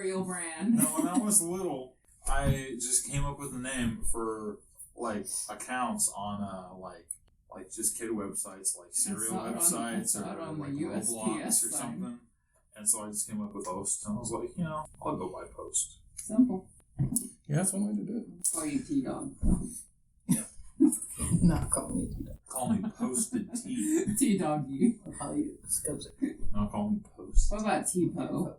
cereal brand. No, when I was little, I just came up with a name for like accounts on like just kid websites, like cereal websites or like Roblox or something. And so I just came up with Post, and I was like, I'll go by Post. Simple. Yeah, that's one way to do it. Call you T-Dog. Not call me T-Dog. Call me Posted T. T-Dog you. I'll call you Scubzervis. No, call me Post. What about T-Po?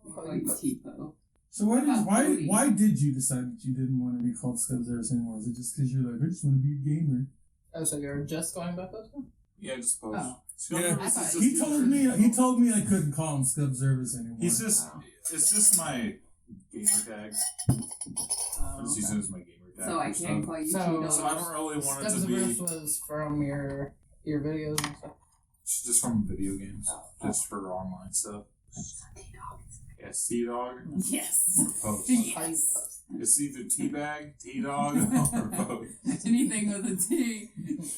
I'll call you T-Po. So why did you decide that you didn't want to be called Scubzervis anymore? Is it just because you're like, I just want to be a gamer? Oh, so you're just going by Post now? Yeah, just Post. Oh. Yeah, he told me I couldn't call him Scubzervis anymore. It's just my gamer tag. I'm just using it as my gamer tag. So I can't call you T-Dog. So I don't really want it to be. Scubzervis was from your videos and stuff. Just from video games, just for online stuff. T-Dog. Yes, T-Dog. Yes. Or Post. Yes. It's either T-Bag, T-Dog, or Post. Anything with a T.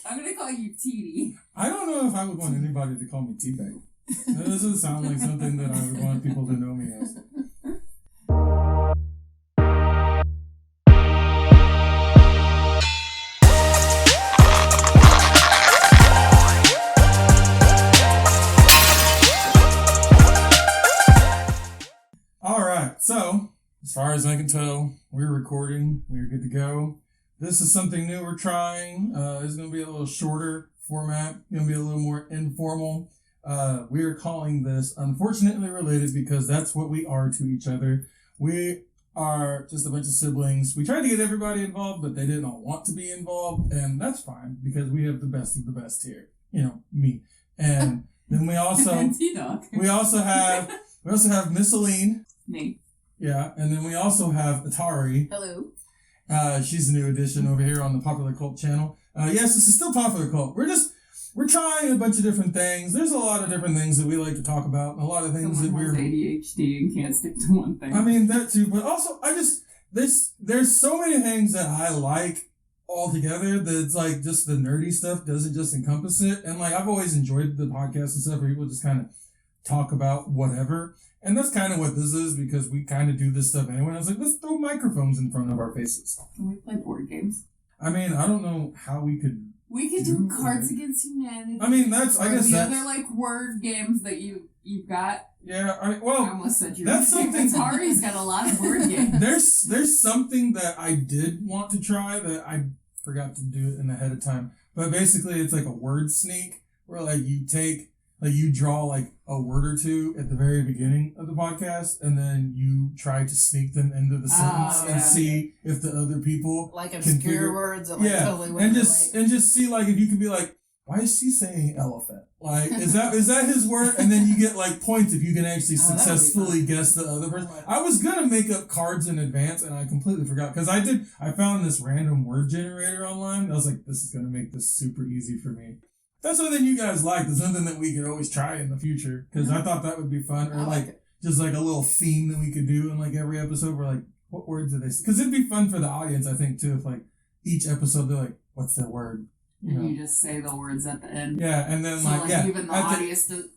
I'm going to call you TD. I don't know if I would want anybody to call me T-Bag. That doesn't sound like something that I would want people to know me as. Alright, so, as far as I can tell, we're recording. We're good to go. This is something new we're trying. It's going to be a little shorter format. Going to be a little more informal. We are calling this Unfortunately Related because that's what we are to each other. We are just a bunch of siblings. We tried to get everybody involved, but they didn't all want to be involved, and that's fine because we have the best of the best here. Me. And then we also T-Dog. we also have Miss Aline. Me. Yeah, and then we also have Atari. Hello. She's a new addition over here on the Popular Cult channel. Yes, this is still Popular Cult. We're trying a bunch of different things. There's a lot of different things that we like to talk about, and a lot of things that we're ADHD and can't stick to one thing. I mean that too, but also there's so many things that I like all together that it's like just the nerdy stuff doesn't just encompass it. And like I've always enjoyed the podcast and stuff where people just kind of talk about whatever. And that's kind of what this is because we kind of do this stuff anyway. I was like, let's throw microphones in front of our faces. Can we play board games? I mean, I don't know how we could. We could do Cards Against Humanity. I mean, I guess the other like word games that you've got. Yeah, I almost said that's something. Atari's got a lot of board games. There's something that I did want to try that I forgot to do it ahead of time. But basically, it's like a word sneak where like you draw like a word or two at the very beginning of the podcast, and then you try to sneak them into the sentence and see if the other people like obscure words that like totally and just see like if you could be like, why is she saying elephant? Like is that his word? And then you get like points if you can actually successfully guess the other person. I was gonna make up cards in advance and I completely forgot because I found this random word generator online. I was like, this is gonna make this super easy for me. That's something you guys liked. It's something that we could always try in the future because I thought that would be fun. Or like just like a little theme that we could do in like every episode. Where like, what words do they say? Because it'd be fun for the audience, I think, too. If like each episode they're like, what's their word? You just say the words at the end. Yeah, and then even the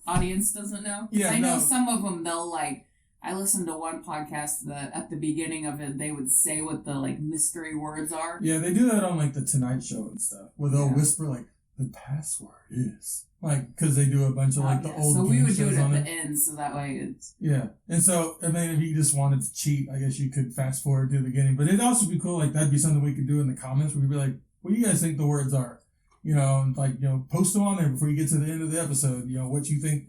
audience doesn't know. Yeah, I know some of them. They'll like. I listened to one podcast that at the beginning of it they would say what the like mystery words are. Yeah, they do that on like the Tonight Show and stuff, where they'll whisper like. The password is like because they do a bunch of like the old. So we would do it at the end, so that way it's. Yeah, and so I mean, if you just wanted to cheat, I guess you could fast forward to the beginning. But it'd also be cool. Like that'd be something we could do in the comments. Where we'd be like, "What do you guys think the words are?" And like post them on there before you get to the end of the episode. What you think.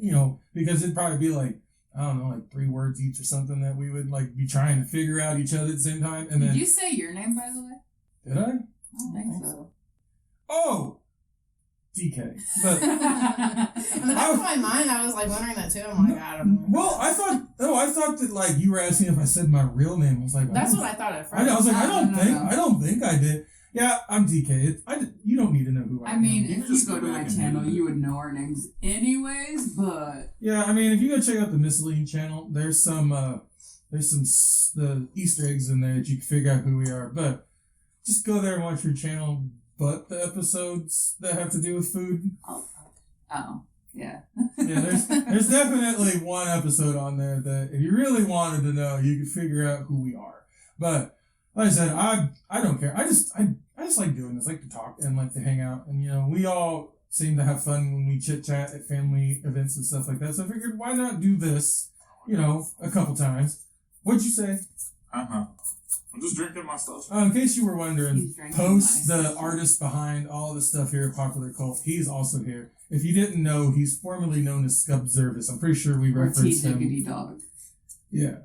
Because it'd probably be like I don't know, like 3 words each or something that we would like be trying to figure out each other at the same time. And did you say your name by the way? Did I? I don't think so. Oh. DK. But in the back of my mind, I was like wondering that too. I'm like, I don't know. Well, I thought that like you were asking if I said my real name. I was like, that's what I thought at first. I was like, I don't think I did. Yeah, I'm DK. You don't need to know who I am. I mean, if you go to my channel, you would know our names anyways. But yeah, I mean, if you go check out the Miss Aline channel, there's some the Easter eggs in there that you can figure out who we are. But just go there and watch your channel. But the episodes that have to do with food. Oh. Yeah. Yeah, there's definitely one episode on there that if you really wanted to know, you could figure out who we are. But like I said, I don't care. I just like doing this, like to talk and like to hang out, and we all seem to have fun when we chit chat at family events and stuff like that. So I figured, why not do this, a couple times. What'd you say? I'm just drinking my stuff. In case you were wondering, Post, the artist behind all the stuff here at Popular Cult, he's also here. If you didn't know, he's formerly known as Scubzervis. I'm pretty sure we referenced him. Dog. Yeah.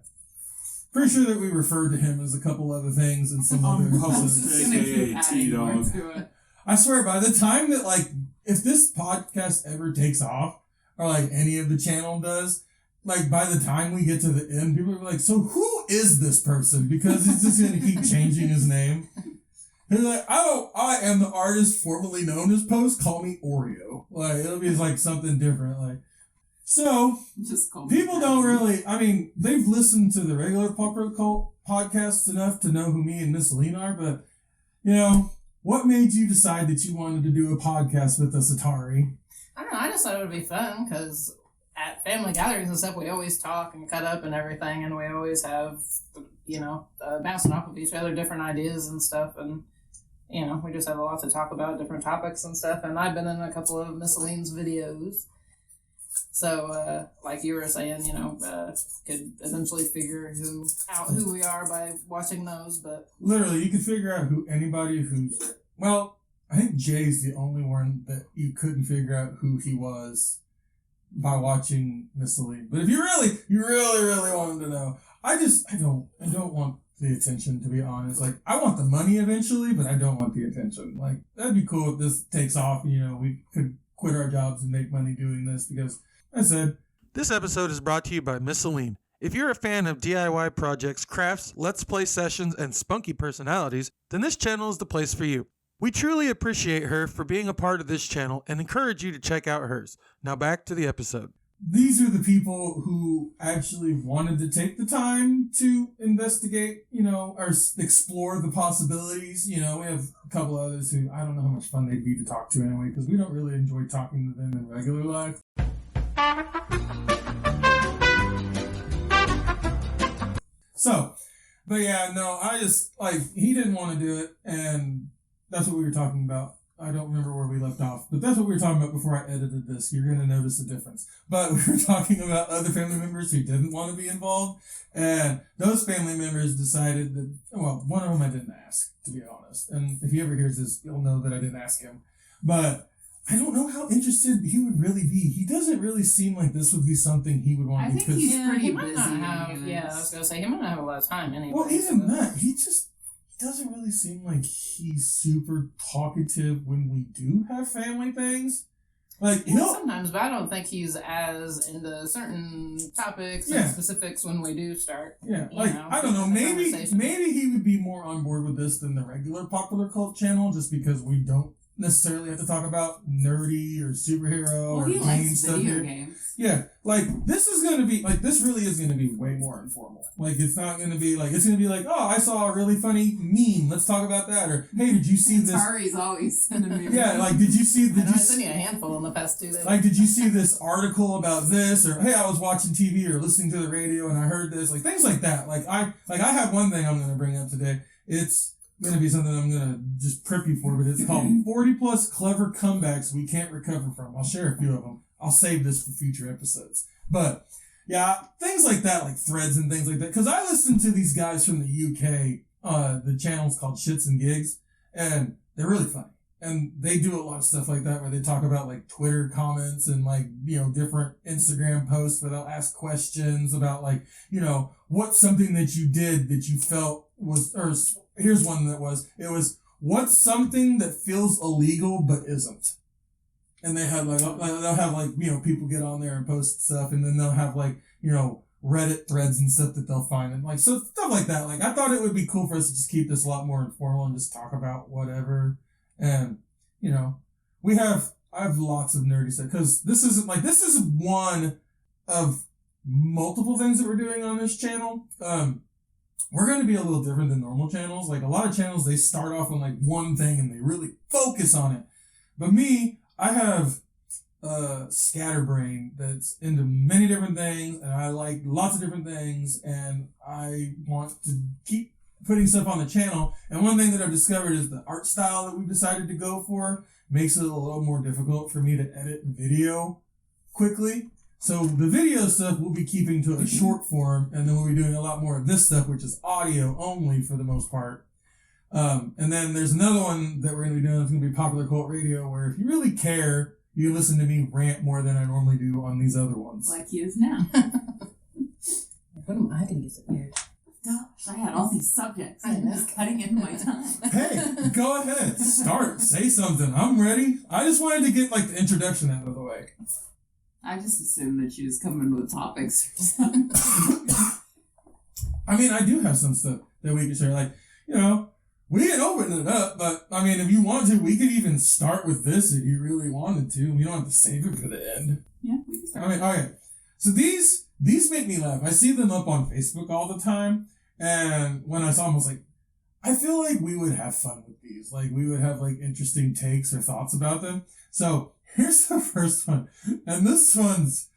Pretty sure that we referred to him as a couple other things in some other episodes. T-Dog. I swear, by the time that, if this podcast ever takes off, or, any of the channel does, by the time we get to the end, people are like, so who is this person? Because he's just going to keep changing his name. He's like, I am the artist formerly known as Post. Call me Oreo. It'll be something different. So, just call people don't really, they've listened to the regular Popular Cult podcasts enough to know who me and Miss Aline are, but, what made you decide that you wanted to do a podcast with us, Atari? I don't know, I just thought it would be fun, because at family gatherings and stuff, we always talk and cut up and everything, and we always have, bouncing off of each other, different ideas and stuff, and, we just have a lot to talk about, different topics and stuff, and I've been in a couple of Miss Aline's videos, so, like you were saying, could eventually figure out who we are by watching those, but... Literally, you can figure out anybody who's... Well, I think Jay's the only one that you couldn't figure out who he was by watching Miss Aline. But if you really wanted to know, I don't want the attention, to be honest. I want the money eventually, but I don't want the attention. That'd be cool if this takes off, we could quit our jobs and make money doing this, because I said... This episode is brought to you by Miss Aline. If you're a fan of DIY projects, crafts, let's play sessions, and spunky personalities, then this channel is the place for you. We truly appreciate her for being a part of this channel and encourage you to check out hers. Now back to the episode. These are the people who actually wanted to take the time to investigate, or explore the possibilities. We have a couple others who I don't know how much fun they'd be to talk to anyway, because we don't really enjoy talking to them in regular life. So, but yeah, no, I just, he didn't want to do it, and that's what we were talking about. I don't remember where we left off, but that's what we were talking about before I edited this. You're going to notice a difference. But we were talking about other family members who didn't want to be involved, and those family members decided that, well, one of them I didn't ask, to be honest. And if he ever hears this, you'll know that I didn't ask him. But I don't know how interested he would really be. He doesn't really seem like this would be something he would want to do. I think he's pretty he busy. Might not have, I was going to say, he might not have a lot of time anyway. Well, even that, he doesn't really seem like he's super talkative when we do have family things. Sometimes, but I don't think he's as into certain topics and specifics when we do start. Yeah, I don't know, maybe he would be more on board with this than the regular Popular Cult channel, just because we don't necessarily have to talk about nerdy or superhero or game stuff here. Games. Yeah, this is gonna be this really is gonna be way more informal. It's not gonna be it's gonna be oh, I saw a really funny meme. Let's talk about that. Or hey, did you see this? Atari's always sending me. Yeah, did you see? I sent you a handful in the past 2 days. Did you see this article about this? Or hey, I was watching TV or listening to the radio and I heard this. Things like that. I have one thing I'm gonna bring up today. It's going to be something I'm going to just prep you for, but it's called 40 plus clever comebacks we can't recover from. I'll share a few of them. I'll save this for future episodes. But yeah, things like that, threads and things like that. Because I listen to these guys from the UK, the channel's called Shits and Gigs, and they're really funny. And they do a lot of stuff like that where they talk about Twitter comments and different Instagram posts where they'll ask questions about what's something that you did that you felt was, or here's one it was what's something that feels illegal but isn't. And they had they'll have people get on there and post stuff, and then they'll have Reddit threads and stuff that they'll find, and so stuff like that. I thought it would be cool for us to just keep this a lot more informal and just talk about whatever. And I have lots of nerdy stuff, because this is one of multiple things that we're doing on this channel. We're going to be a little different than normal channels. A lot of channels, they start off on one thing and they really focus on it. But me, I have scatterbrain that's into many different things, and I like lots of different things, and I want to keep putting stuff on the channel. And one thing that I've discovered is the art style that we've decided to go for makes it a little more difficult for me to edit video quickly. So the video stuff we'll be keeping to a short form, and then we'll be doing a lot more of this stuff, which is audio only for the most part. And then there's another one that we're going to be doing. It's going to be Popular Cult Radio, where if you really care, you can listen to me rant more than I normally do on these other ones. Like he is now. What am I going to get weird? Gosh, I had all these subjects. I'm just cutting into my time. Hey, go ahead. Start. Say something. I'm ready. I just wanted to get, the introduction out of the way. I just assumed that you was coming with topics or something. I mean, I do have some stuff that we can share. We can open it up, but, if you want to, we could even start with this if you really wanted to. We don't have to save it for the end. Yeah, we can start. Okay. So these make me laugh. I see them up on Facebook all the time, and when I saw them, I was like, I feel like we would have fun with these. We would have, interesting takes or thoughts about them. So, here's the first one. And this one's...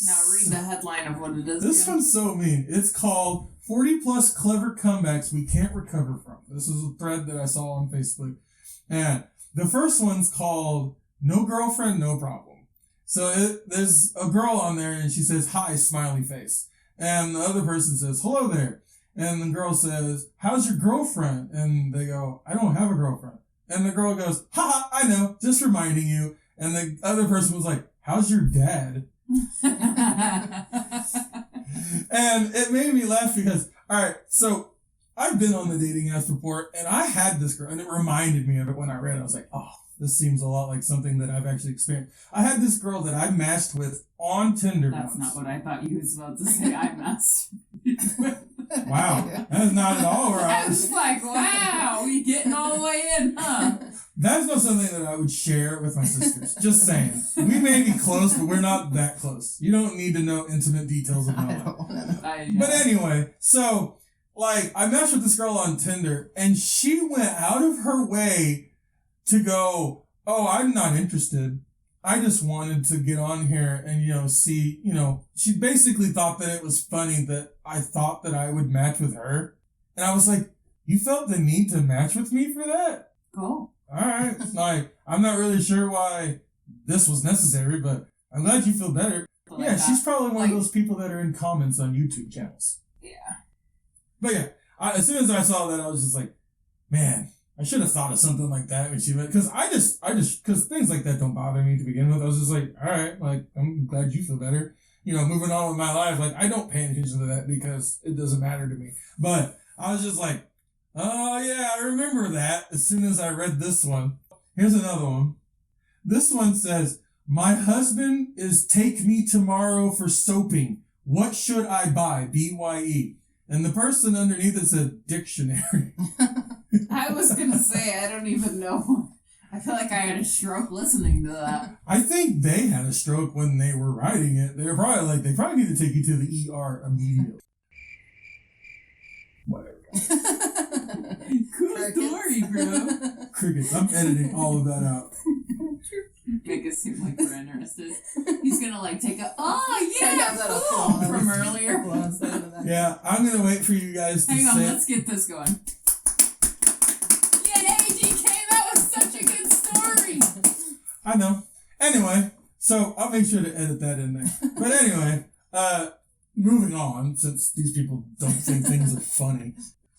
Now read the headline of what it is. This one's so mean. It's called 40 plus clever comebacks we can't recover from. This is a thread that I saw on Facebook. And the first one's called No Girlfriend, No Problem. So there's a girl on there and she says, hi, smiley face. And the other person says, hello there. And the girl says, how's your girlfriend? And they go, I don't have a girlfriend. And the girl goes, haha, I know, just reminding you. And the other person was like, how's your dad? And it made me laugh because, alright, so I've been on the dating apps before, and I had this girl, and it reminded me of it when I read it. I was like, oh, this seems a lot like something that I've actually experienced. I had this girl that I matched with on Tinder. That's not what I thought you was about to say. I matched. Wow, that's not at all where I was like, wow, we getting all the way in, huh? That's not something that I would share with my sisters. Just saying. We may be close, but we're not that close. You don't need to know intimate details of my life. But anyway, so, I matched with this girl on Tinder, and she went out of her way to go, oh, I'm not interested. I just wanted to get on here and, see, she basically thought that it was funny that I thought that I would match with her. And I was like, you felt the need to match with me for that? Cool. All right. I'm not really sure why this was necessary, but I'm glad you feel better. Yeah, she's probably one of those people that are in comments on YouTube channels. Yeah. But yeah, as soon as I saw that, I was just like, man, I should have thought of something like that when she went, because because things like that don't bother me to begin with. I was just like, all right, I'm glad you feel better. Moving on with my life. I don't pay attention to that because it doesn't matter to me. But I was just like, oh yeah, I remember that as soon as I read this one. Here's another one. This one says, my husband is take me tomorrow for soaping. What should I buy? BYE. And the person underneath it said dictionary. I was going to say, I don't even know. I feel like I had a stroke listening to that. I think they had a stroke when they were writing it. They were probably they probably need to take you to the ER immediately. Whatever. Cool story, bro. Crickets. I'm editing all of that out. Make it seem like we're interested. He's gonna take a cool from earlier. Yeah, I'm gonna wait for you guys to Hang on, let's get this going. Yay, DK, that was such a good story. I know. Anyway, so I'll make sure to edit that in there. But anyway, moving on, since these people don't think things are funny.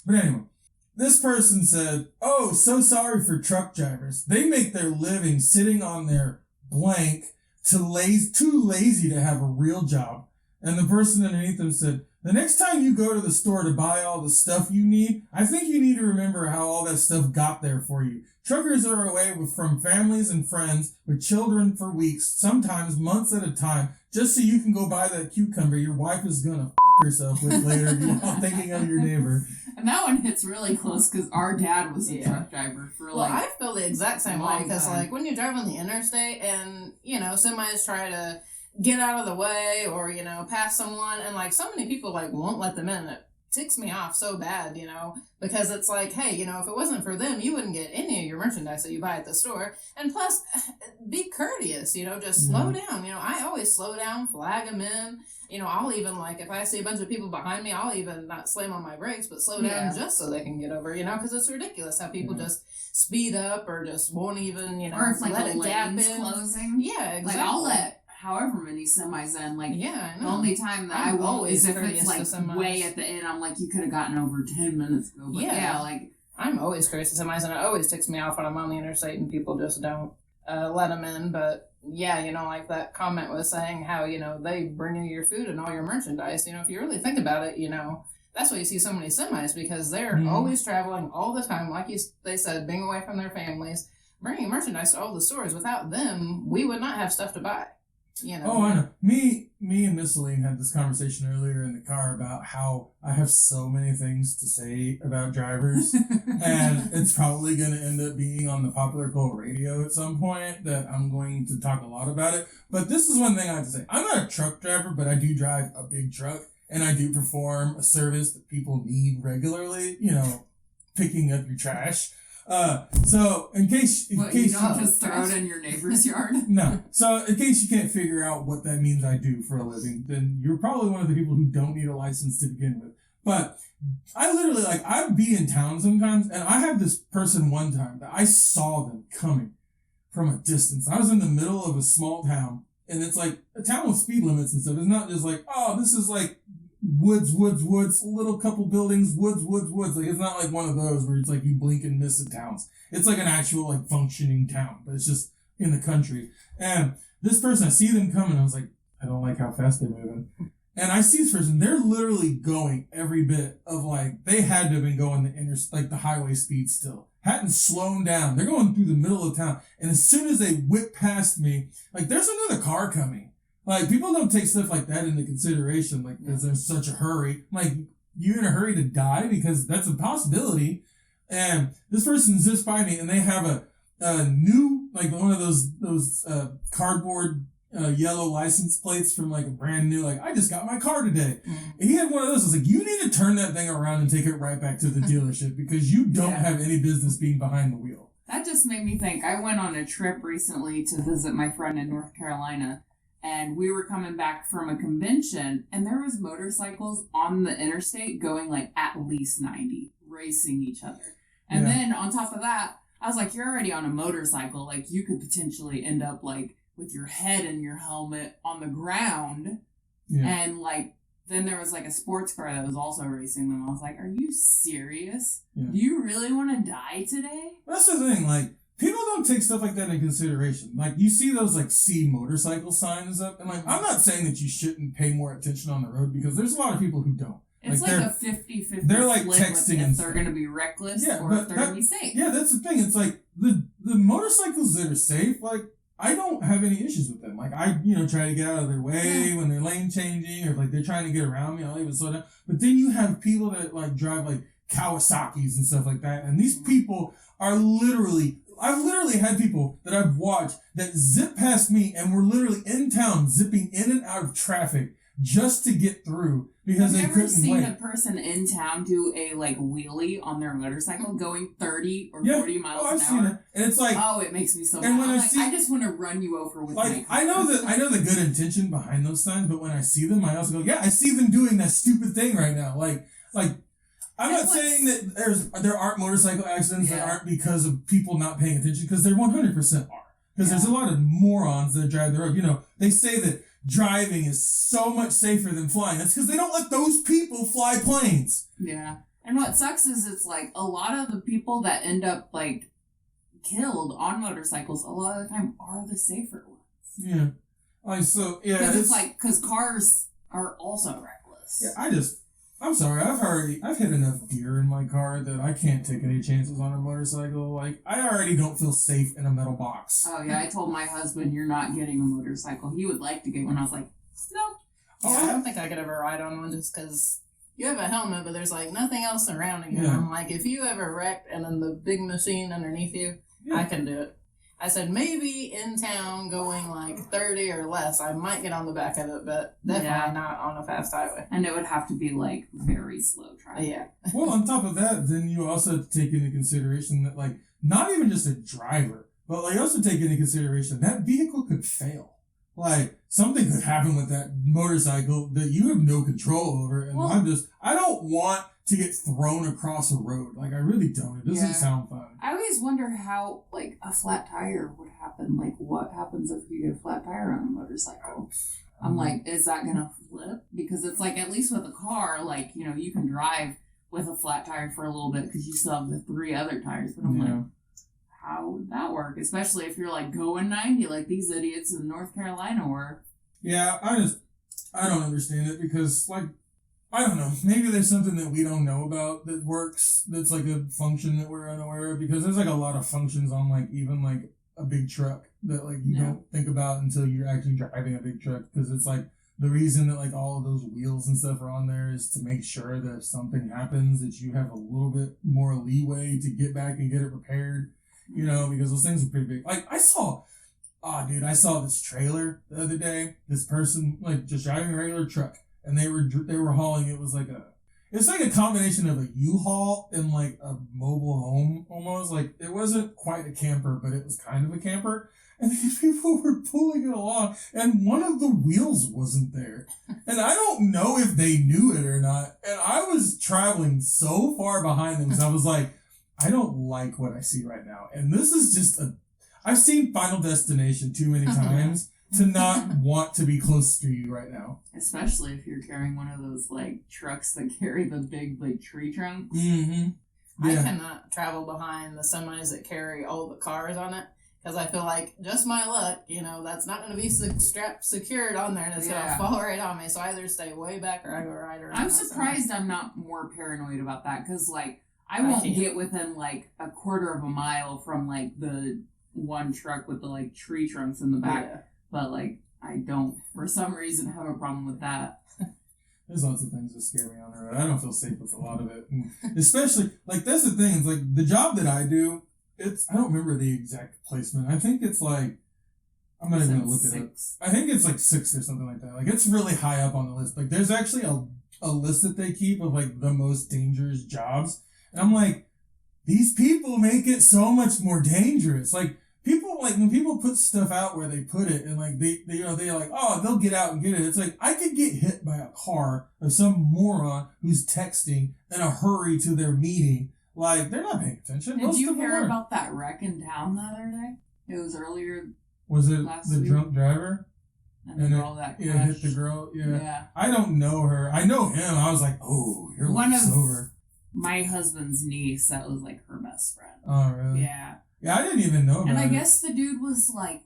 But anyway, this person said, oh, so sorry for truck drivers. They make their living sitting on their blank too lazy to have a real job. And the person underneath them said, the next time you go to the store to buy all the stuff you need, I think you need to remember how all that stuff got there for you. Truckers are away from families and friends with children for weeks, sometimes months at a time, just so you can go buy that cucumber your wife is gonna herself with later while thinking of your neighbor. And that one hits really close because our dad was a truck driver for I feel the exact same way because when you drive on the interstate and semis try to get out of the way or pass someone and so many people won't let them in at ticks me off so bad, because it's like, hey, if it wasn't for them, you wouldn't get any of your merchandise that you buy at the store. And plus, be courteous, just slow down. I always slow down, flag them in. I'll even, like, if I see a bunch of people behind me, I'll even not slam on my brakes, but slow down just so they can get over, because it's ridiculous how people just speed up or just won't even, or if, like, let the it gap lane's in. closing. Yeah, exactly. Like, I'll let however many semis in, like, I know. the only time that I won't is if it's, like, way at the end, I'm like, you could have gotten over 10 minutes ago. But like... I'm always curious to semis, and it always ticks me off when I'm on the interstate and people just don't let them in, but... Yeah, like that comment was saying how, they bring you your food and all your merchandise. If you really think about it, that's why you see so many semis, because they're always traveling all the time. Like they said, being away from their families, bringing merchandise to all the stores. Without them, we would not have stuff to buy. Oh, I know. Me and Miss Celine had this conversation earlier in the car about how I have so many things to say about drivers, and it's probably going to end up being on the Popular Coal Radio at some point that I'm going to talk a lot about it. But this is one thing I have to say. I'm not a truck driver, but I do drive a big truck, and I do perform a service that people need regularly, picking up your trash. So in case you don't just throw it in your neighbor's yard? No. So in case you can't figure out what that means I do for a living, then you're probably one of the people who don't need a license to begin with. But I literally, I'd be in town sometimes, and I had this person one time that I saw them coming from a distance. I was in the middle of a small town, and it's like a town with speed limits and stuff. It's not just like, oh, this is like woods, little couple buildings, woods. Like, it's not like one of those where it's like you blink and miss the towns. It's like an actual, like, functioning town, but it's just in the country. And this person, I see them coming, I was like, I don't like how fast they're moving. And I see this person, they're literally going every bit of, like, they had to have been going the highway speed still. Hadn't slowed down. They're going through the middle of town. And as soon as they whip past me, like, there's another car coming. Like, people don't take stuff like that into consideration, like, because there's such a hurry. Like, you in a hurry to die? Because that's a possibility. And this person zips by me, and they have a new, like, one of those cardboard yellow license plates from, like, a brand new, like, I just got my car today. And he had one of those. I was like, you need to turn that thing around and take it right back to the dealership, because you don't have any business being behind the wheel. That just made me think. I went on a trip recently to visit my friend in North Carolina. And we were coming back from a convention, and there was motorcycles on the interstate going, like, at least 90, racing each other. And then, on top of that, I was like, you're already on a motorcycle. Like, you could potentially end up, like, with your head and your helmet on the ground. Yeah. And, like, then there was, like, a sports car that was also racing them. I was like, are you serious? Yeah. Do you really want to die today? That's the thing, like, people don't take stuff like that into consideration. Like, you see those, like, C motorcycle signs up, and, like, I'm not saying that you shouldn't pay more attention on the road, because there's a lot of people who don't. It's like a 50-50 they're, like, texting if they're going to be reckless or if they're going to be safe. Yeah, that's the thing. It's like, the motorcycles that are safe, like, I don't have any issues with them. Like, I, try to get out of their way when they're lane changing, or, like, they're trying to get around me, I'll even slow down. But then you have people that, like, drive, like, Kawasaki's and stuff like that, and these people are literally... I've literally had people that I've watched that zip past me, and were literally in town zipping in and out of traffic just to get through because they couldn't wait. I've never seen a person in town do a, like, wheelie on their motorcycle going 30 or 40 miles an hour. Seen it. And it's like... Oh, it makes me so mad. I just want to run you over with my... I know the good intention behind those signs, but when I see them, I also go, yeah, I see them doing that stupid thing right now. Like... I'm not saying that there aren't motorcycle accidents that aren't because of people not paying attention, because there 100% are. Because there's a lot of morons that drive the road. They say that driving is so much safer than flying. That's because they don't let those people fly planes. Yeah. And what sucks is it's like a lot of the people that end up, like, killed on motorcycles a lot of the time are the safer ones. Yeah. Because it's like, because cars are also reckless. Yeah, I'm sorry, I've hit enough deer in my car that I can't take any chances on a motorcycle. Like, I already don't feel safe in a metal box. Oh, yeah, I told my husband, you're not getting a motorcycle. He would like to get one. I was like, no. I don't think I could ever ride on one just because you have a helmet, but there's, like, nothing else surrounding you. Yeah. I'm like, if you ever wrecked and then the big machine underneath you, I can do it. I said maybe in town going like 30 or less, I might get on the back of it, but definitely not on a fast highway. And it would have to be like very slow traffic. Yeah. Well, on top of that, then you also have to take into consideration that, like, not even just a driver, but like also take into consideration that vehicle could fail. Like, something could happen with that motorcycle that you have no control over. And I don't want to get thrown across a road. Like, I really don't. It doesn't sound fun. I always wonder how, like, a flat tire would happen. Like, what happens if you get a flat tire on a motorcycle? I'm like, is that going to flip? Because it's like, at least with a car, like, you know, you can drive with a flat tire for a little bit because you still have the 3 other tires. But I'm like, how would that work? Especially if you're like going 90 like these idiots in North Carolina were. Yeah, I don't understand it because, like, I don't know. Maybe there's something that we don't know about that works, that's like a function that we're unaware of, because there's like a lot of functions on like even like a big truck that like you don't think about until you're actually driving a big truck, because it's like the reason that like all of those wheels and stuff are on there is to make sure that if something happens that you have a little bit more leeway to get back and get it repaired. You know, because those things are pretty big. Like, I saw this trailer the other day. This person, like, just driving a regular truck. And they were hauling, it's like a combination of a U-Haul and, like, a mobile home, almost. Like, it wasn't quite a camper, but it was kind of a camper. And these people were pulling it along. And one of the wheels wasn't there. And I don't know if they knew it or not. And I was traveling so far behind them because I was like, I don't like what I see right now. And this is just I've seen Final Destination too many times to not want to be close to you right now. Especially if you're carrying one of those, like, trucks that carry the big, like, tree trunks. Mm-hmm. I cannot travel behind the semis that carry all the cars on it. Because I feel like, just my luck, you know, that's not going to be strapped secured on there and it's going to fall right on me. So I either stay way back or I go right around. I'm surprised I'm not more paranoid about that. Because, like, I won't get within, like, a quarter of a mile from, like, the one truck with the, like, tree trunks in the back. Yeah. But, like, I don't, for some reason, have a problem with that. There's lots of things that scare me on the road. I don't feel safe with a lot of it. And especially, like, that's the thing. It's like, the job that I do, I don't remember the exact placement. I think it's, like, I'm not even going to look it up. I think it's, like, 6 or something like that. Like, it's really high up on the list. Like, there's actually a list that they keep of, like, the most dangerous jobs. And I'm like, these people make it so much more dangerous. Like, people, like, when people put stuff out where they put it and, like, they're like, oh, they'll get out and get it. It's like, I could get hit by a car of some moron who's texting in a hurry to their meeting. Like, they're not paying attention. Did you hear about that wreck in town the other day? It was earlier. Was it the drunk driver? And the girl that crashed. Hit the girl? Yeah. I don't know her. I know him. I was like, oh, you're sober. My husband's niece, that was like her best friend. Oh, really? Yeah. Yeah, I didn't even know about it. And I guess the dude was like,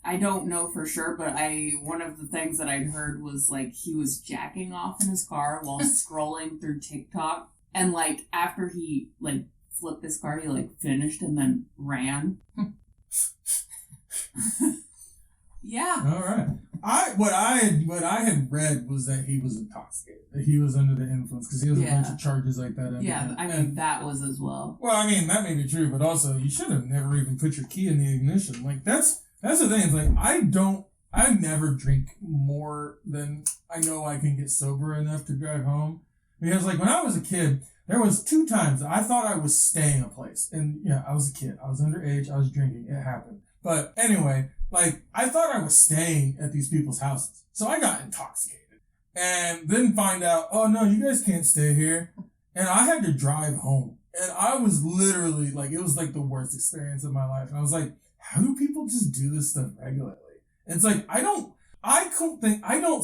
I don't know for sure, but one of the things that I'd heard was like he was jacking off in his car while scrolling through TikTok. And like after he like flipped his car, he like finished and then ran. Yeah. All right. What I had read was that he was intoxicated, that he was under the influence, because he has a bunch of charges like that. Yeah, I mean that was as well. Well, I mean that may be true, but also you should have never even put your key in the ignition. Like that's the thing. It's like I never drink more than I know I can get sober enough to drive home, because like when I was a kid, there was 2 times I thought I was staying a place, and yeah, I was a kid, I was underage, I was drinking, it happened. But anyway. Like, I thought I was staying at these people's houses. So I got intoxicated. And then find out, oh no, you guys can't stay here. And I had to drive home. And I was literally, like, it was like the worst experience of my life. And I was like, how do people just do this stuff regularly? And it's like, I don't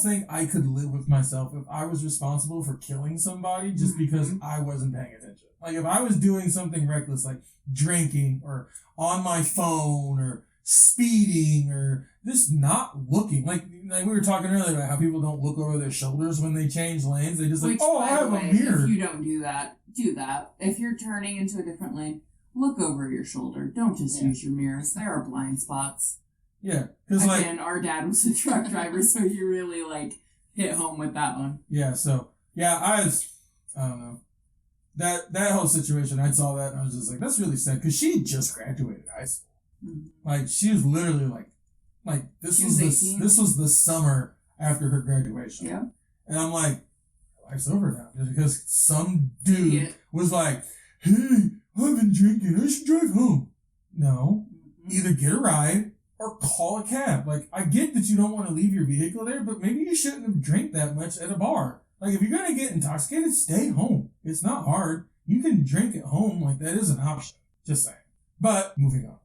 think I could live with myself if I was responsible for killing somebody just because I wasn't paying attention. Like, if I was doing something reckless, like drinking or on my phone or speeding or just not looking, like we were talking earlier about how people don't look over their shoulders when they change lanes. They just I have a mirror. If you don't do that, do that. If you're turning into a different lane, look over your shoulder. Don't just use your mirrors. There are blind spots. Yeah, because again, our dad was a truck driver, so you really like hit home with that one. Yeah, so I don't know. That whole situation, I saw that and I was just like, that's really sad, because she just graduated high school. Like, she was literally like this was the summer after her graduation. Yeah. And I'm like, life's over now. Just because some dude was like, hey, I've been drinking, I should drive home. No. Either get a ride or call a cab. Like, I get that you don't want to leave your vehicle there, but maybe you shouldn't have drank that much at a bar. Like, if you're going to get intoxicated, stay home. It's not hard. You can drink at home. Like, that is an option. Just saying. But, moving on.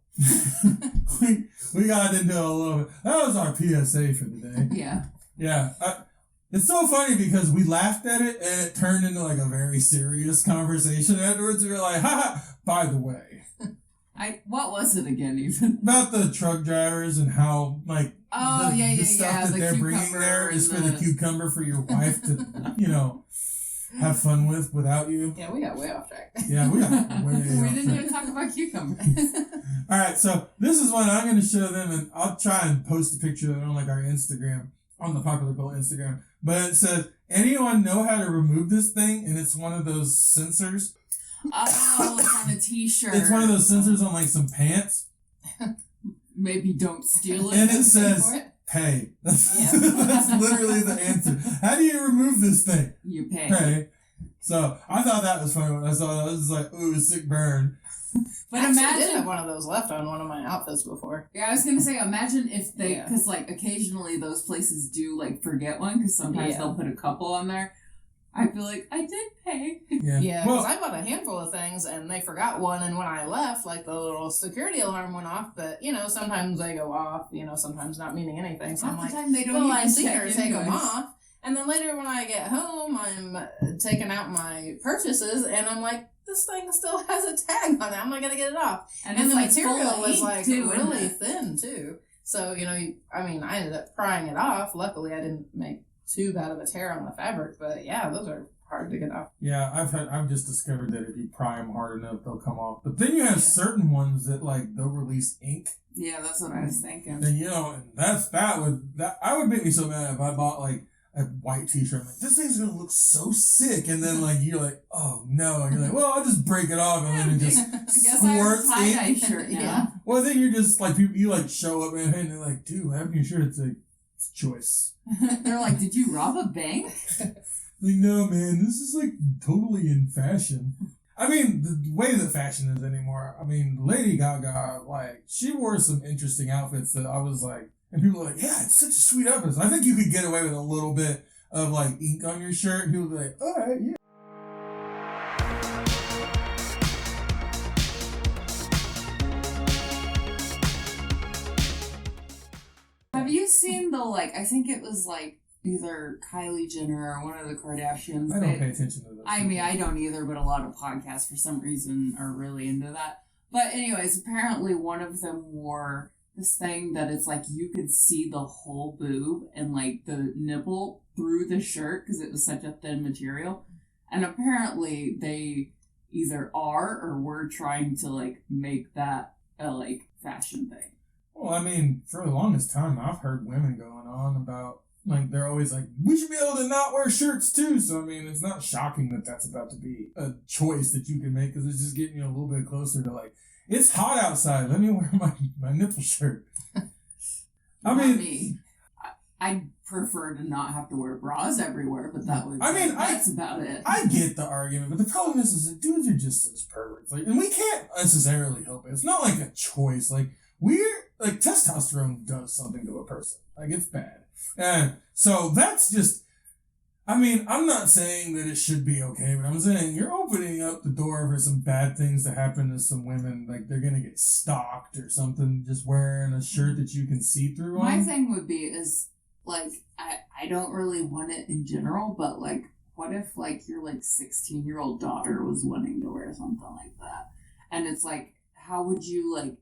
we got into a little bit. That was our PSA for the day. Yeah. Yeah. It's so funny because we laughed at it and it turned into like a very serious conversation afterwards. We were like, haha, by the way. What was it again even? About the truck drivers and how, like, the stuff that they're bringing there is for the cucumber for your wife to, have fun without you. Yeah, we got way off track. Yeah, we got way off track. We didn't even talk about cucumber. All right, so this is one I'm going to show them, and I'll try and post a picture of it on, like, our Instagram, on the Popular Cult Instagram. But it says, anyone know how to remove this thing? And it's one of those sensors. Oh, it's on a t-shirt. It's one of those sensors on, like, some pants. Maybe don't steal it. And it says, pay. That's literally the answer. How do you remove this thing? You pay. Pay. So, I thought that was funny when I saw that. I was like, ooh, sick burn. But I imagine did have one of those left on one of my outfits before. Yeah, I was gonna say, imagine if they, because like occasionally those places do like forget one, because sometimes they'll put a couple on there. I feel like I did pay. Yeah, because I bought a handful of things and they forgot one, and when I left, like the little security alarm went off. But sometimes they go off. Sometimes not meaning anything. So I'm like, they don't I see check her take them off. And then later when I get home, I'm taking out my purchases, and I'm like, this thing still has a tag on it. I'm not going to get it off. And the material was like really thin too. So, I ended up prying it off. Luckily, I didn't make too bad of a tear on the fabric. But yeah, those are hard to get off. Yeah, I've just discovered that if you pry them hard enough, they'll come off. But then you have certain ones that like they'll release ink. Yeah, that's what I was thinking. And I would make me so mad if I bought like a white t-shirt. I'm like, this thing's gonna look so sick, and then like you're like, oh no, and you're like, well, I'll just break it off, and then it just squirts I have a tie-dye shirt now. Yeah. Well, then you're just like you like show up and they're like, dude, having your shirt, it's a choice. They're like, did you rob a bank? Like, no, man, this is like totally in fashion. I mean, the way that fashion is anymore. I mean, Lady Gaga, like, she wore some interesting outfits that I was like. And people are like, yeah, it's such a sweet outfit. So I think you could get away with a little bit of like ink on your shirt. And people would be like, all right, yeah. Have you seen the I think it was like either Kylie Jenner or one of the Kardashians. I don't pay attention to those. I mean, I don't either, but a lot of podcasts for some reason are really into that. But anyways, apparently one of them wore this thing that it's like you could see the whole boob and like the nipple through the shirt because it was such a thin material. And apparently they either are or were trying to like make that a like fashion thing. Well, I mean, for the longest time I've heard women going on about like they're always like, we should be able to not wear shirts too. So I mean, it's not shocking that that's about to be a choice that you can make because it's just getting you a little bit closer to like, it's hot outside. Let me wear my nipple shirt. I mean, I'd prefer to not have to wear bras everywhere, but that's about it. I get the argument, but the problem is that dudes are just such perverts. Like, and we can't necessarily help it. It's not like a choice. Like testosterone does something to a person. Like it's bad. And so that's just, I mean, I'm not saying that it should be okay, but I'm saying you're opening up the door for some bad things to happen to some women. Like they're going to get stalked or something just wearing a shirt that you can see through on. My thing would be is, like, I don't really want it in general, but, like, what if, like, your, like, 16-year-old daughter was wanting to wear something like that? And it's like, how would you, like,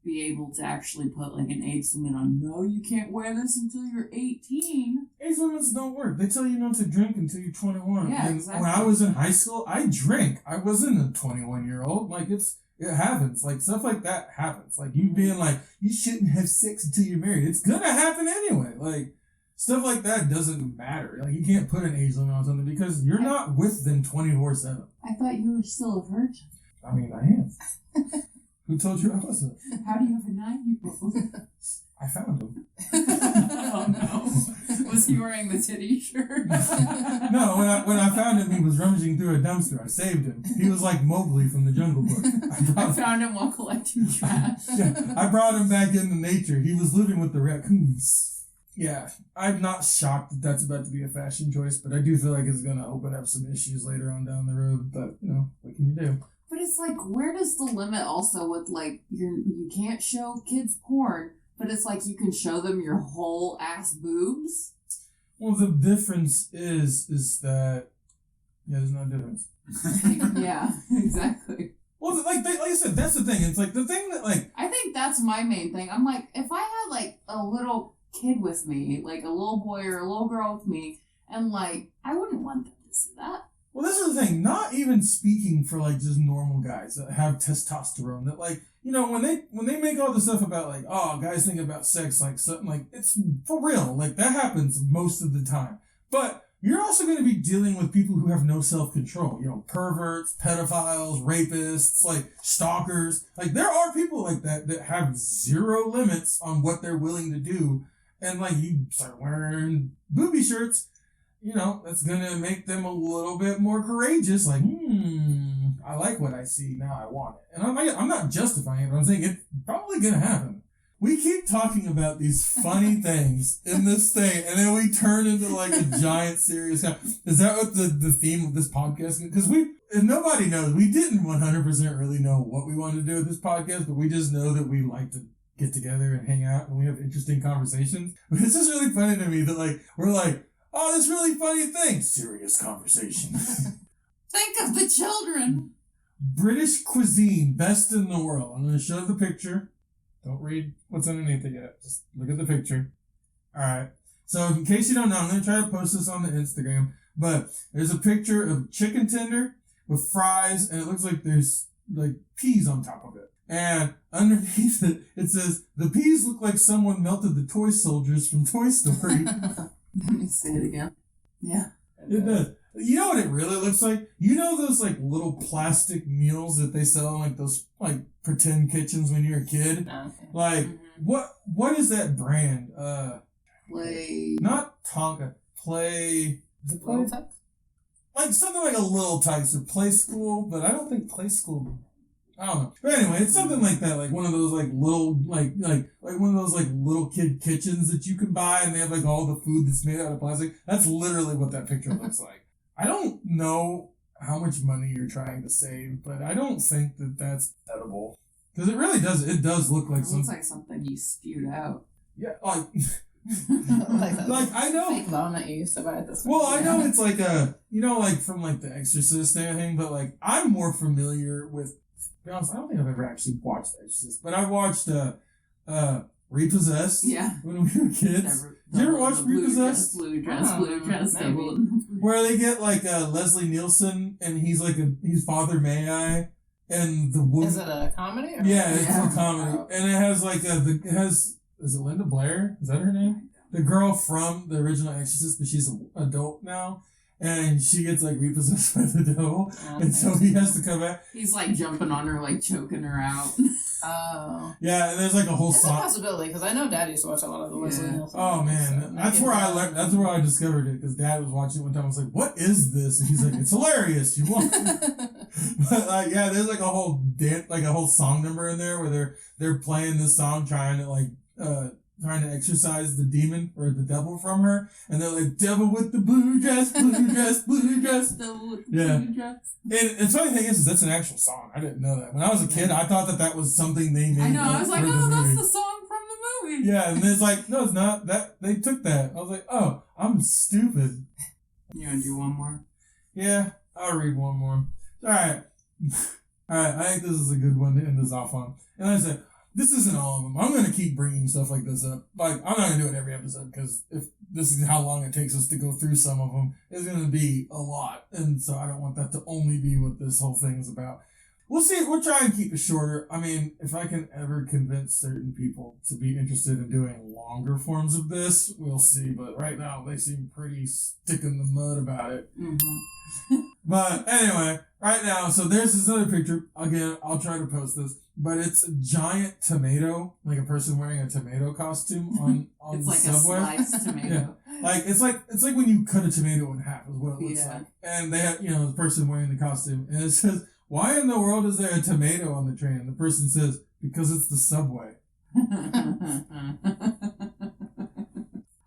be able to actually put like an age limit on, no, you can't wear this until you're 18. Age limits don't work. They tell you not to drink until you're 21. Yeah, and exactly. When I was in high school, I drank. I wasn't a 21-year-old. Like, it happens. Like, stuff like that happens. Like, you being like, you shouldn't have sex until you're married. It's gonna happen anyway. Like, stuff like that doesn't matter. Like, you can't put an age limit on something because you're not with them 24/7. I thought you were still a virgin. I mean, I am. Who told you I wasn't? How do you have a 9-year-old? I found him. Oh no. Was he wearing the titty shirt? No, when I found him, he was rummaging through a dumpster. I saved him. He was like Mowgli from the Jungle Book. I found him while collecting trash. Yeah, I brought him back into nature. He was living with the raccoons. Yeah, I'm not shocked that that's about to be a fashion choice, but I do feel like it's going to open up some issues later on down the road. But, what can you do? But it's like, where does the limit also with, like, you can't show kids porn, but it's like you can show them your whole ass boobs? Well, the difference is that, there's no difference. Yeah, exactly. Well, like I said, that's the thing. It's like the thing that, like... I think that's my main thing. I'm like, if I had, like, a little kid with me, like a little boy or a little girl with me, and, like, I wouldn't want them to see that. Well, this is the thing. Not even speaking for, like, just normal guys that have testosterone. That, like, when they make all this stuff about, like, oh, guys think about sex like something, like, it's for real. Like, that happens most of the time. But you're also going to be dealing with people who have no self-control. Perverts, pedophiles, rapists, like, stalkers. Like, there are people like that have zero limits on what they're willing to do. And, like, you start wearing booby shirts, that's going to make them a little bit more courageous. Like, I like what I see. Now I want it. And I'm not justifying it, but I'm saying it's probably going to happen. We keep talking about these funny things in this thing, and then we turn into, like, a giant serious guy. Is that what the theme of this podcast is? Because if nobody knows, we didn't 100% really know what we wanted to do with this podcast, but we just know that we like to get together and hang out, and we have interesting conversations. But it's just really funny to me that, like, we're like, oh, this really funny thing. Serious conversation. Think of the children. British cuisine, best in the world. I'm going to show the picture. Don't read what's underneath it yet. Just look at the picture. All right. So in case you don't know, I'm going to try to post this on the Instagram. But there's a picture of chicken tender with fries, and it looks like there's, like, peas on top of it. And underneath it, it says, the peas look like someone melted the toy soldiers from Toy Story. Let me say it again. Yeah. It does. You know what it really looks like? You know those, like, little plastic meals that they sell in, like, those, like, pretend kitchens when you're a kid? Okay. Like, what is that brand? Play. Not Tonka. Play. Is it Play? Little Tux? Like, something like a Little Tykes or Play School, but I don't think Play School... I don't know. But anyway, it's something like that, like one of those, like, little, like one of those, like, little kid kitchens that you can buy, and they have, like, all the food that's made out of plastic. That's literally what that picture looks like. I don't know how much money you're trying to save, but I don't think that that's edible. Because it really does. It does look like It looks like something you spewed out. Yeah, like... like I know. fake bone that you used to buy at this. Well, I know it's like like from, like, The Exorcist and everything, but, like, I'm more familiar with... To be honest, I don't think I've ever actually watched The Exorcist, but I watched Repossessed when we were kids. Did you ever watch Repossessed? Blue dress, double. Where they get, like, Leslie Nielsen, and he's Father May-I, and the woman... Is it a comedy? Or Yeah, it's a comedy. Oh. And it has, like, is it Linda Blair? Is that her name? The girl from the original Exorcist, but she's an adult now. And she gets, like, repossessed by the devil. And so he has to come back. He's, like, jumping on her, like, choking her out. Oh. Yeah, and there's, like, a whole It's song. a possibility, because I know Dad used to watch a lot of the Leslie Nielsen. Oh, movies, man. so That's where I learned. That's where I discovered it, because Dad was watching it one time. I was like, what is this? And he's like, it's hilarious. You want But, like, yeah, there's, like, a whole a whole song number in there where they're playing this song trying to exorcise the demon or the devil from her, and they're like, devil with the blue dress, blue dress, blue dress. Yeah. And the funny thing is that's an actual song. I didn't know that. When I was a kid, I thought that was something they made. I know, I was like, for oh, the that's movie. the song from the movie. Yeah, and it's like, no, it's not. They took that. I was like, oh, I'm stupid. You want to do one more? Yeah, I'll read one more. Alright. Alright, I think this is a good one to end this off on. And like I said, this isn't all of them. I'm going to keep bringing stuff like this up. Like, I'm not going to do it every episode, because if this is how long it takes us to go through some of them, it's going to be a lot. And so I don't want that to only be what this whole thing is about. We'll see. We'll try and keep it shorter. I mean, if I can ever convince certain people to be interested in doing longer forms of this, we'll see. But right now, they seem pretty stick in the mud about it. Mm-hmm. But anyway, right now, so there's this other picture. Again, I'll try to post this. but it's a giant tomato, like a person wearing a tomato costume on It's the like subway. a sliced tomato. Like it's like when you cut a tomato in half is what it looks Yeah. like. And they have the person wearing the costume, and it says, "Why in the world is there a tomato on the train?" And the person says, "Because it's the subway."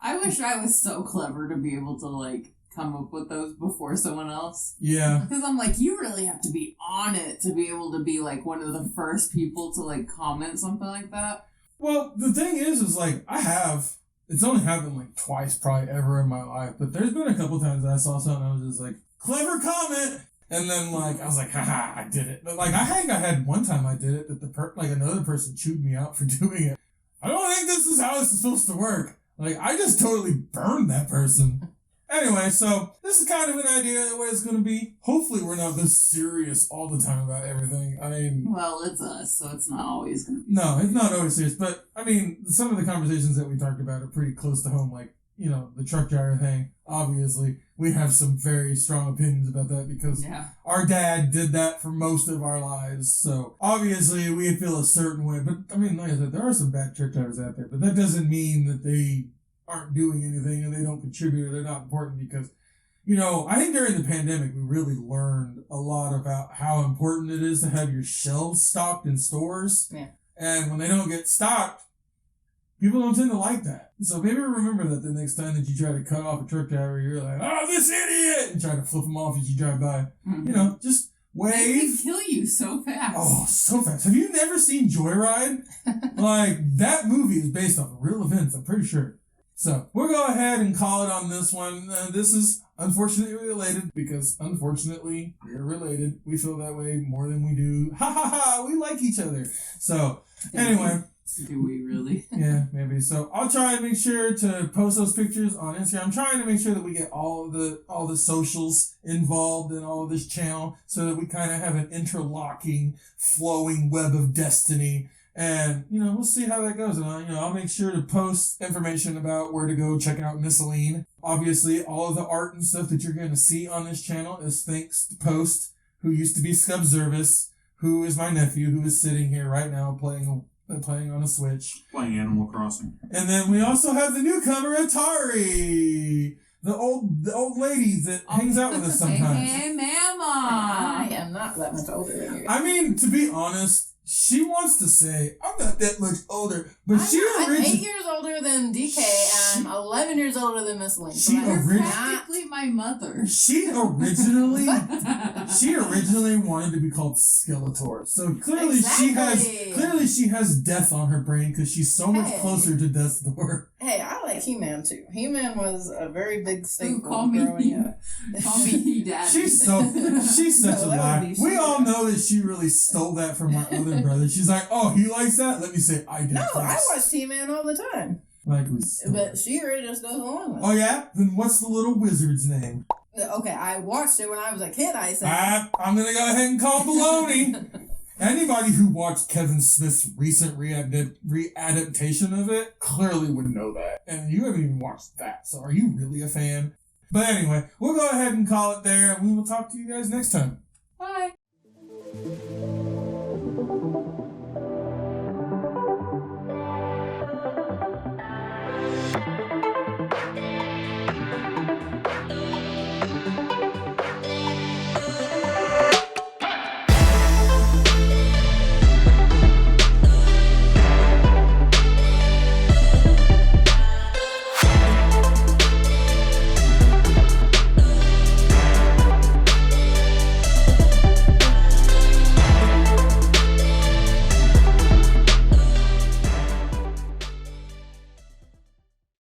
I wish I was so clever to be able to like come up with those before someone else. Yeah. Because I'm like, you really have to be on it to be able to be like one of the first people to like comment something like that. Well, the thing is like it's only happened like twice probably ever in my life, but there's been a couple times that I saw something and I was just like, clever comment. And then like I was like, haha, I did it. But like I think I had one time I did it that another person chewed me out for doing it. I don't think this is how it's supposed to work. Like I just totally burned that person. Anyway, so this is kind of an idea of the way it's going to be. Hopefully we're not this serious all the time about everything. I mean... Well, it's us, so it's not always going to be No, it's not always serious. But, I mean, some of the conversations that we talked about are pretty close to home. Like, the truck driver thing. Obviously, we have some very strong opinions about that because our dad did that for most of our lives. So, obviously, we feel a certain way. But, I mean, like I said, there are some bad truck drivers out there. But that doesn't mean that they aren't doing anything and they don't contribute or they're not important because, I think during the pandemic we really learned a lot about how important it is to have your shelves stocked in stores. Yeah. And when they don't get stocked, people don't tend to like that. So maybe remember that the next time that you try to cut off a truck driver, you're like, "Oh, this idiot!" and try to flip them off as you drive by. Mm-hmm. Just wave. They can kill you so fast. Oh, so fast. Have you never seen Joyride? Like, that movie is based off of real events, I'm pretty sure. So, we'll go ahead and call it on this one. This is unfortunately related because, unfortunately, we're related. We feel that way more than we do. Ha ha ha! We like each other. So, anyway. Do we really? Yeah, maybe. So, I'll try and make sure to post those pictures on Instagram. I'm trying to make sure that we get all the socials involved in all of this channel so that we kind of have an interlocking, flowing web of destiny. And, we'll see how that goes. And, I'll make sure to post information about where to go check out Miscellany. Obviously, all of the art and stuff that you're going to see on this channel is thanks to Post, who used to be Scubzervis, who is my nephew, who is sitting here right now playing on a Switch. Playing Animal Crossing. And then we also have the newcomer, Atari. The old lady that hangs out with us sometimes. Hey, Mama! I am not that much older than you. I mean, to be honest, she wants to say, I'm not that much older, but I'm 8 years older than DK, and I'm 11 years older than Miss Lynn. So You're practically my mother. She originally wanted to be called Skeletor. So clearly she has death on her brain because she's so much closer to death's door. Hey, I like He-Man too. He-Man was a very big staple Call me He-Daddy. She's such a lie. We all know that she really stole that from my other brother. She's like, "Oh, he likes that? Let me say I did." No, first. I watched He-Man all the time. But she really just goes along with it. Oh yeah? Then what's the little wizard's name? Okay, I watched it when I was a kid, I said. I'm gonna go ahead and call baloney. Anybody who watched Kevin Smith's recent readaptation of it clearly would know that. And you haven't even watched that, so are you really a fan? But anyway, we'll go ahead and call it there, and we will talk to you guys next time. Bye.